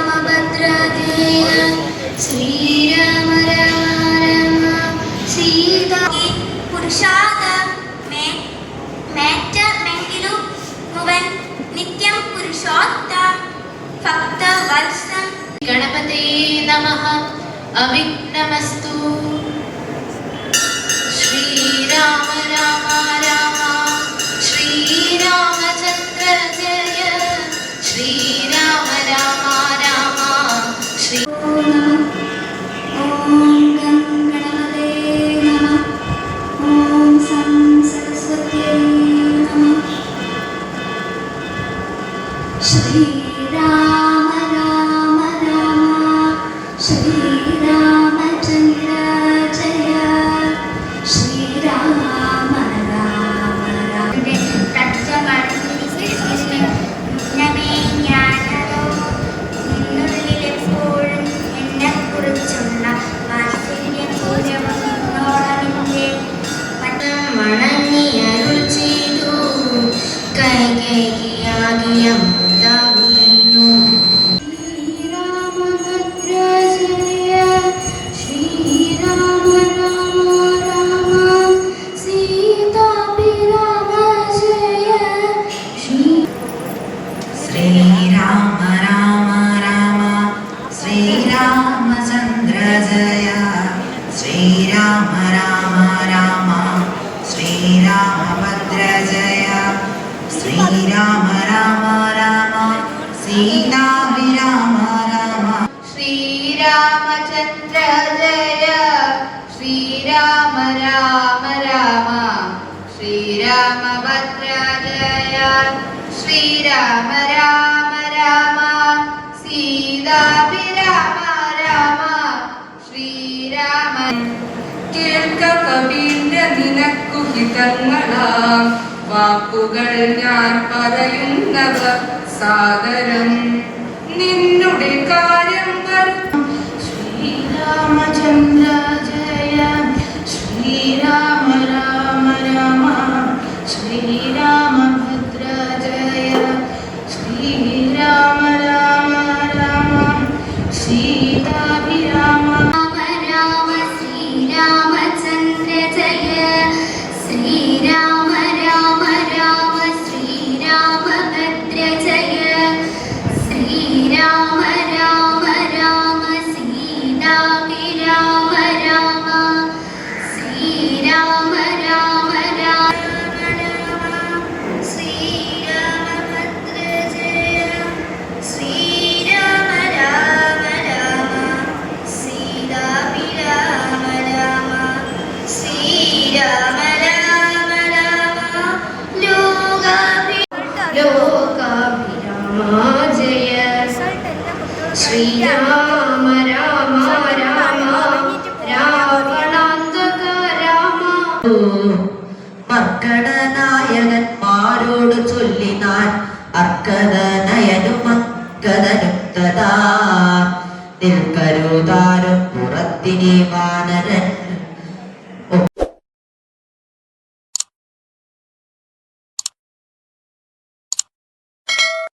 ശ്രീരാമഭദ്രജയ ശ്രീരാമ രാമ രാമ സീതാ പുരുഷാദ മേറ്റമെങ്കിലു മുവൻ നിത്യം പുരുഷോത്തം ഭക്തവത്സം ഗണപതയേ നമഃ അവിഘ്നമസ്തു ശ്രീരാമ രാമ രാമ ശ്രീരാമചന്ദ്ര ജയ ശ്രീരാമ രാമ രാമ ശ്രീ ഓം ഗണപതേ നമഃ ഓം സം സരസ്വത്യേ നമഃ ശ്രീരാമ രാമ രാമ ശ്രീരാമചന്ദ്ര ജയ ശ്രീരാമ രാമ രാമ നിന്നുള്ളിലെപ്പോഴും എന്നെക്കുറിച്ചുള്ള വാത്സല്യം മണങ്ങി അരുൾ ചെയ്തു കൈകേകിയാകിയ മുതാവിയെന്നു ശ്രീരാമഭദ്രജയ ശ്രീരാമ രാമ രാമ സീതാഭിരാമ ജയ ശ്രീരാമ രാമ രാമ ശ്രീരാമചന്ദ്ര ജയ ശ്രീരാമ രാമ രാമ ശ്രീരാമഭദ്ര ജയ ശ്രീരാമ രാമ രാമ സീതാഭിരാമ രാമ ശ്രീരാമചന്ദ്ര ജയ ശ്രീരാമ രാമ രാമ ശ്രീരാമഭദ്ര ജയ ശ്രീരാമ രാമ രാമ സീതാഭിരാമ രാമ ശ്രീരാമ കേൾക്ക കവീന്ദ്ര നിനക്കു ഹിതങ്ങളാം വാക്കുകൾ ഞാൻ പറയുന്നവ സാദരം നിന്നുടെ കാര്യം ശ്രീരാമചന്ദ്ര ജയ ശ്രീരാമ രാമ രാമ ശ്രീരാമഭദ്ര ജയ ശ്രീരാമ രാമ രാമ സീതാഭിരാമ രാമ ശ്രീരാമചന്ദ്ര ജയ ശ്രീരാമ രാമ രാമ ശ്രീരാമഭദ്ര ജയ ശ്രീരാമ രാമ രാമ സീതാഭിരാമ രാമ ശ്രീരാമ രാമ രാമ ശ്രീരാമഭദ്ര ജയ ശ്രീരാമ രാമ രാമ സീതാഭിരാമ രാമ ശ്രീരാമ രാമ രാമ ലോകാഭിരാമ ജയ ശ്രീരാമ രാമ രാമ രാവണാന്തക രാമ മർക്കടനായകന്മാരോട് ചൊല്ലിനാൻ അർക്കദനയനും അക്കദനും തഥാ നിൽക്കരുതാരും പുറത്തിനെ വാനരൻ